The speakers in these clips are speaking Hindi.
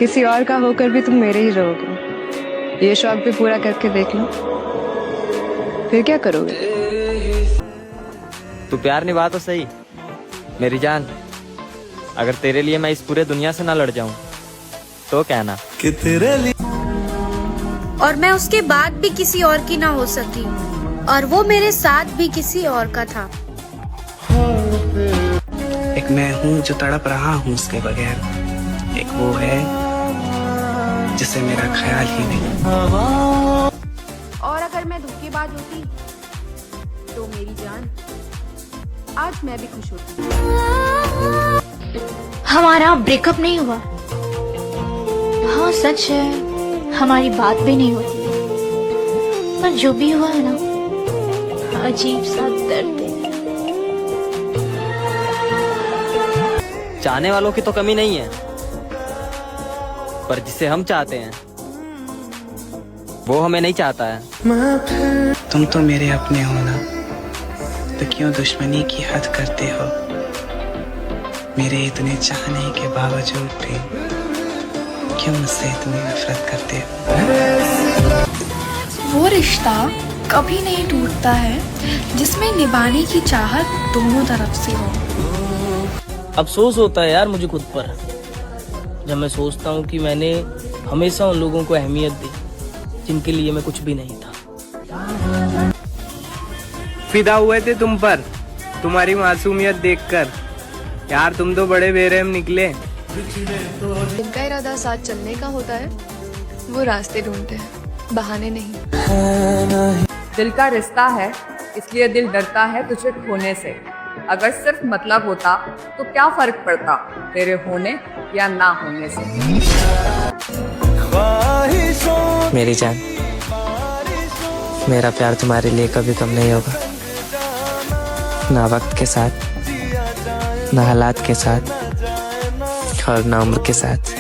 किसी और का होकर भी तुम मेरे ही रहोगे। ये शौक भी पूरा करके देख लो, फिर क्या करोगे? तू प्यार निभा तो सही मेरी जान। अगर तेरे लिए मैं इस पूरे दुनिया से ना लड़ जाऊं तो कहना कि तेरे लिए। और मैं उसके बाद भी किसी और की ना हो सकी, और वो मेरे साथ भी किसी और का था। एक मैं हूँ जो तड़प रहा हूँ उसके बगैर, एक वो है जिसे मेरा ख्याल ही नहीं। और अगर मैं धोखेबाज होती तो मेरी जान आज मैं भी खुश होती। हमारा ब्रेकअप नहीं हुआ। हाँ सच है, हमारी बात भी नहीं होती, पर जो भी हुआ है ना, अजीब सा दर्द है। चाहने वालों की तो कमी नहीं है, पर जिसे हम चाहते हैं वो हमें नहीं चाहता है। तुम तो मेरे अपने हो ना, तो क्यों दुश्मनी की हद करते हो? मेरे इतने चाहने के बावजूद भी क्यों मुझसे इतनी नफरत करते हो? वो रिश्ता कभी नहीं टूटता है जिसमें निभाने की चाहत दोनों तरफ से हो। अफसोस होता है यार मुझे खुद पर, जब मैं सोचता हूँ कि मैंने हमेशा उन लोगों को अहमियत दी जिनके लिए मैं कुछ भी नहीं था। फिदा हुए थे तुम पर, तुम्हारी मासूमियत देखकर। यार तुम तो बड़े बेरहम निकले। जिनका इरादा साथ चलने का होता है वो रास्ते ढूंढते हैं, बहाने नहीं। दिल का रिश्ता है, इसलिए दिल डरता है तुझे खोने से। अगर सिर्फ मतलब होता तो क्या फर्क पड़ता तेरे होने या ना होने से। मेरी जान, मेरा प्यार तुम्हारे लिए कभी कम नहीं होगा, ना वक्त के साथ, ना हालात के साथ, और ना उम्र के साथ।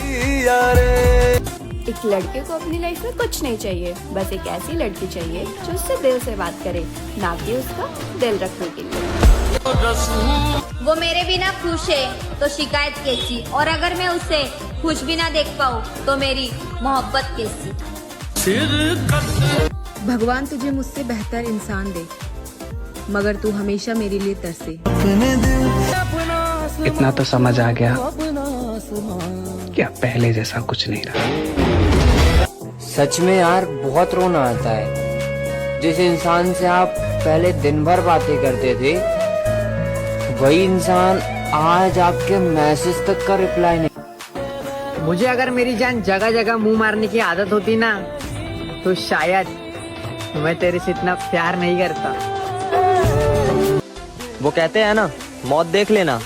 एक लड़के को अपनी लाइफ में कुछ नहीं चाहिए, बस एक ऐसी लड़की चाहिए जो उससे दिल से बात करे, ना कि उसका दिल रखने के लिए। वो मेरे बिना खुश है तो शिकायत कैसी, और अगर मैं उसे खुश भी ना देख पाऊँ तो मेरी मोहब्बत कैसी। भगवान तुझे मुझसे बेहतर इंसान दे, मगर तू हमेशा मेरे लिए तरसे। इतना तो समझ आ गया कि अब पहले जैसा कुछ नहीं रहा। सच में यार बहुत रोना आता है। जिस इंसान से आप पहले दिन भर बातें करते थे, वही इंसान आज आपके मैसेज तक का रिप्लाई नहीं। मुझे अगर मेरी जान जगह जगह मुंह मारने की आदत होती ना, तो शायद मैं तेरे से इतना प्यार नहीं करता। वो कहते हैं ना, मौत देख लेना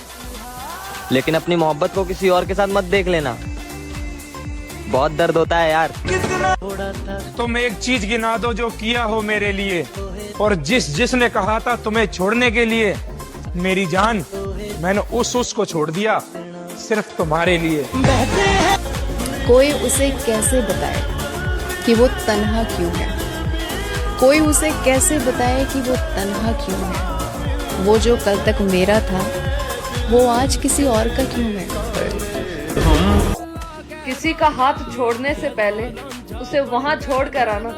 लेकिन अपनी मोहब्बत को किसी और के साथ मत देख लेना। बहुत दर्द होता है यार। तुम एक चीज गिना दो जो किया हो मेरे लिए, और जिसने कहा था तुम्हें छोड़ने के लिए। मेरी जान, मैंने उस को छोड़ दिया सिर्फ तुम्हारे लिए। कोई उसे कैसे बताए कि वो तन्हा क्यों है? कोई उसे कैसे बताए कि वो तन्हा क्यों है? वो जो कल तक मेरा था, वो आज किसी और का क्यों है? किसी का हाथ छोड़ने से पहले उसे वहाँ छोड़ कर आना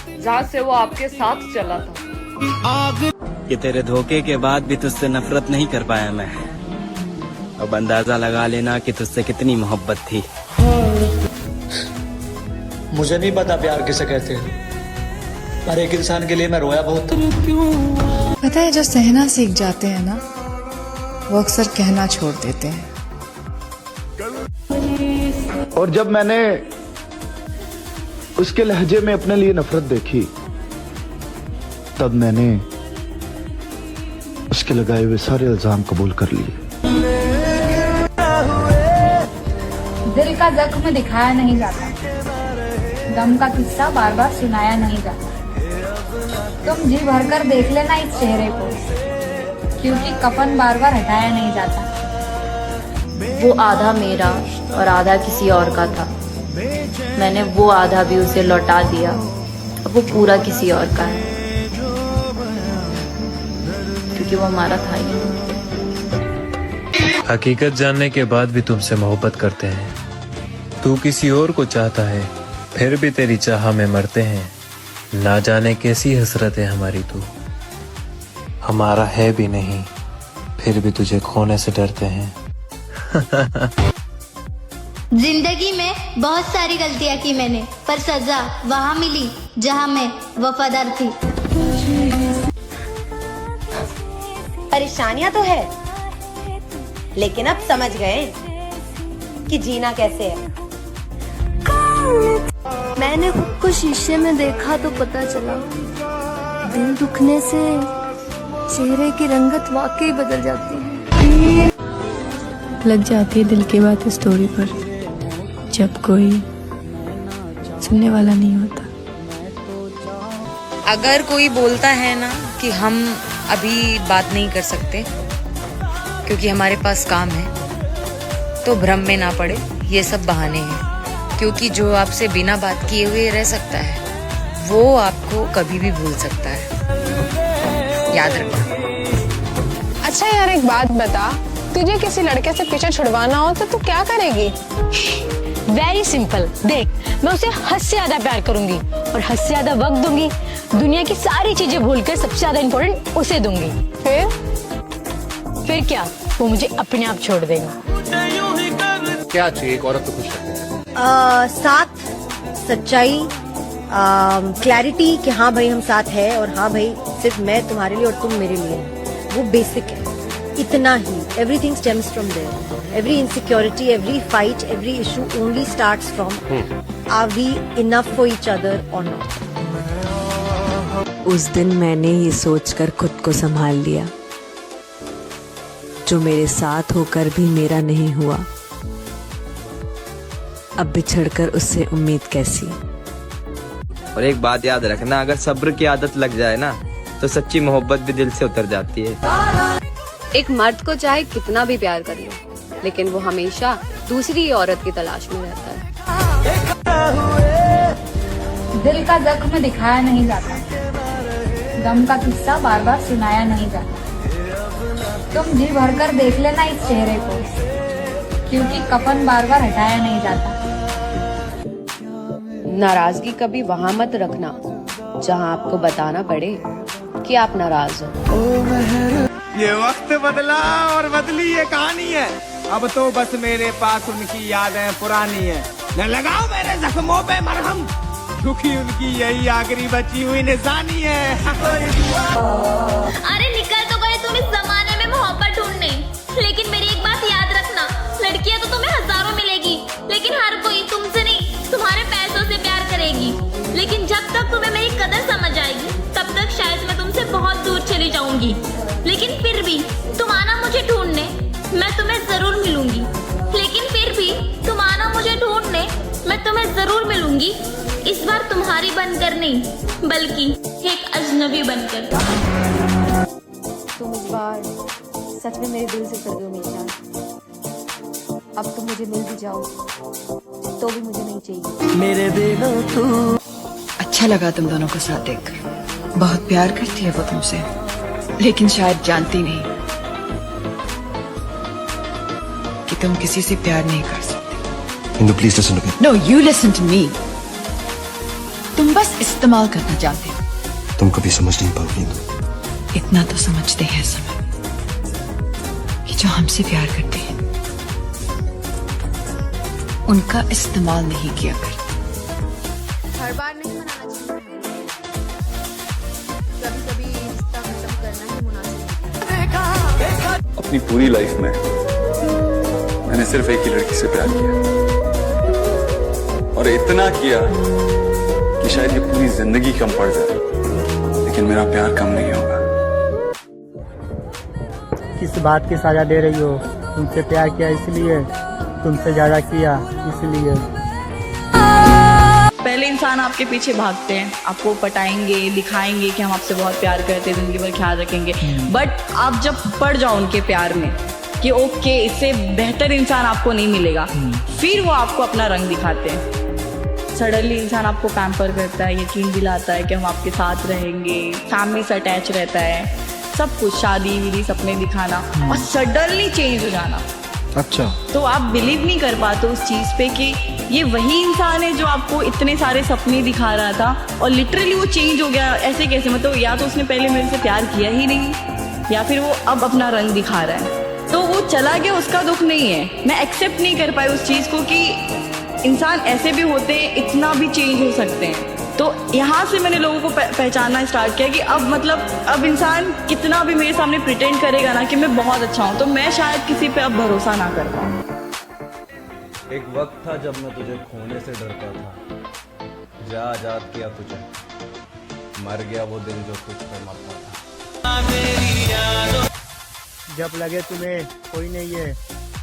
जहाँ से वो आपके साथ चला था। कि तेरे धोखे के बाद भी तुझसे नफरत नहीं कर पाया मैं। अब अंदाजा लगा लेना कि तुझसे कितनी मोहब्बत थी। मुझे नहीं पता प्यार किसे कहते हैं, पर एक इंसान के लिए मैं रोया बहुत। पता है, जो सहना सीख जाते हैं ना, वो अक्सर कहना छोड़ देते हैं। और जब मैंने उसके लहजे में अपने लिए नफरत देखी, तब मैंने उसके लगाए हुए सारे इल्जाम कबूल कर लिए। दिल का जख्म दिखाया नहीं जाता, गम का किस्सा बार बार सुनाया नहीं जाता। तुम जी भर कर देख लेना इस चेहरे को, क्योंकि कफन बार बार हटाया नहीं जाता। वो आधा मेरा और आधा किसी और का था। मैंने वो आधा भी उसे लौटा दिया, अब वो पूरा किसी और का है, क्योंकि वो हमारा था ही नहीं। हकीकत जानने के बाद भी तुमसे मोहब्बत करते हैं, तू किसी और को चाहता है, फिर भी तेरी चाह में मरते हैं। ना जाने कैसी हसरत है हमारी तू, हमारा है भी नहीं, फिर भी तुझे खोने से डरते हैं। जिंदगी में बहुत सारी गलतियां की मैंने, पर सजा वहाँ मिली जहाँ मैं वफादार थी। परेशानियां तो है, लेकिन अब समझ गए कि जीना कैसे है। मैंने खुद को शीशे में देखा तो पता चला, दिल दुखने से चेहरे की रंगत वाकई बदल जाती है। लग जाती है दिल की बात स्टोरी पर, जब कोई सुनने वाला नहीं होता। अगर कोई बोलता है ना कि हम अभी बात नहीं कर सकते क्योंकि हमारे पास काम है, तो भ्रम में ना पड़े, ये सब बहाने हैं। क्योंकि जो आपसे बिना बात किए हुए रह सकता है, वो आपको कभी भी भूल सकता है, याद रखना। अच्छा यार, एक बात बता, तुझे किसी लड़के से पीछे छुड़वाना हो तो तू क्या करेगी? वेरी सिंपल, देख, मैं उसे हद से ज्यादा प्यार करूंगी और हद से ज्यादा वक्त दूंगी। दुनिया की सारी चीजें भूलकर सबसे ज्यादा इम्पोर्टेंट उसे दूंगी। फिर क्या, वो मुझे अपने आप छोड़ देगा। क्या चाहिए एक औरत को खुश रखने? साथ, सच्चाई, क्लैरिटी कि हाँ भाई हम साथ है, और हाँ भाई सिर्फ मैं तुम्हारे लिए और तुम मेरे लिए, वो बेसिक है, इतना ही। Everything stems from there. Every insecurity, every fight, every issue only starts from are we enough for each other और नॉट। उस दिन मैंने ये सोचकर खुद को संभाल लिया, जो मेरे साथ होकर भी मेरा नहीं हुआ, अब बिछड़कर उससे उम्मीद कैसी। और एक बात याद रखना, अगर सब्र की आदत लग जाए ना, तो सच्ची मोहब्बत भी दिल से उतर जाती है। एक मर्द को चाहे कितना भी प्यार कर लो, लेकिन वो हमेशा दूसरी औरत की तलाश में रहता है। दिल का जख्म दिखाया नहीं जाता, गम का किस्सा बार बार सुनाया नहीं जाता। तुम जी भरकर देख लेना इस चेहरे को, क्योंकि कफन बार बार हटाया नहीं जाता। नाराजगी कभी वहाँ मत रखना जहाँ आपको बताना पड़े कि आप नाराज हो। ये वक्त बदला और बदली ये कहानी है, अब तो बस मेरे पास उनकी यादें पुरानी है। न लगाओ मेरे जख्मों पे मरहम, क्योंकि उनकी यही आखिरी बची हुई निशानी है। अरे निकल तो गए तुम इस जमाने में मोहब्बत ढूंढने, लेकिन मेरी एक बात याद रखना, लड़कियां तो तुम्हें हजारों मिलेगी, लेकिन हर कोई तुमसे नहीं तुम्हारे पैसों से प्यार करेगी। लेकिन जब तक तुम्हें मेरी कदर समझ आएगी, तब तक शायद मैं तुमसे बहुत दूर चली जाऊंगी, लेकिन फिर भी तुम आना मुझे ढूंढने, मैं तुम्हें जरूर मिलूंगी। लेकिन फिर भी तुम आना मुझे ढूंढने, मैं तुम्हें जरूर मिलूंगी। इस बार तुम्हारी बनकर नहीं, बल्कि एक अजनबी बनकर। तुम इस बार सच में मेरे दिल से उतर गए मीशा। अब तुम मुझे मिल भी जाओ तो भी मुझे नहीं चाहिए। मेरे दिलों तू। अच्छा लगा तुम दोनों को साथ देखकर। बहुत प्यार करती है वो तुमसे, लेकिन शायद जानती नहीं कि तुम किसी से प्यार नहीं कर सकते। Indu please listen to me. No, you listen to me. तुम बस इस्तेमाल करना चाहते हो। तुम कभी समझ नहीं पाओगी इंदु। इतना तो समझते हैं समय कि जो हमसे प्यार करते हैं उनका इस्तेमाल नहीं किया करते। हर बार नहीं मनाना चाहिए, कभी-कभी रिश्ता खत्म करना ही मुनासिब। अपनी पूरी लाइफ में मैंने सिर्फ एक ही लड़की से प्यार किया, और इतना किया कि शायद ये पूरी जिंदगी कम पड़ जाए, लेकिन मेरा प्यार कम नहीं होगा। किस बात की सजा दे रही हो? तुमसे प्यार किया इसलिए, तुमसे ज्यादा किया इसलिए। पहले इंसान आपके पीछे भागते हैं, आपको पटाएंगे, दिखाएंगे कि हम आपसे बहुत प्यार करते हैं, जिंदगी भर ख्याल रखेंगे। बट आप जब पड़ जाओ उनके प्यार में कि ओके इससे बेहतर इंसान आपको नहीं मिलेगा, फिर वो आपको अपना रंग दिखाते हैं। सडनली इंसान आपको पैम्पर करता है, यकीन दिलाता है कि हम आपके साथ रहेंगे, फैमिली से अटैच रहता है, सब कुछ, शादी विदी सपने दिखाना, और सडनली चेंज हो जाना। अच्छा, तो आप बिलीव नहीं कर पाते उस चीज पे कि ये वही इंसान है जो आपको इतने सारे सपने दिखा रहा था और लिटरली वो चेंज हो गया। ऐसे कैसे? मतलब या तो उसने पहले मेरे से प्यार किया ही नहीं, या फिर वो अब अपना रंग दिखा रहा है। तो वो चला गया, उसका दुख नहीं है। मैं एक्सेप्ट नहीं कर पाई उस चीज़ को कि इंसान ऐसे भी होते हैं, इतना भी चेंज हो सकते हैं। तो यहाँ से मैंने लोगों को पहचानना स्टार्ट किया कि अब इंसान कितना भी मेरे सामने प्रिटेंड करेगा ना कि मैं बहुत अच्छा हूँ, तो मैं शायद किसी पे अब भरोसा ना कर पाऊँ। एक वक्त था जब मैं तुझे खोने से डरता था, जा आजाद किया तुझे, मर गया वो दिन जो तुझ पे मरता था। जब लगे तुम्हें कोई नहीं है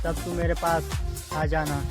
तब तुम मेरे पास आ जाना।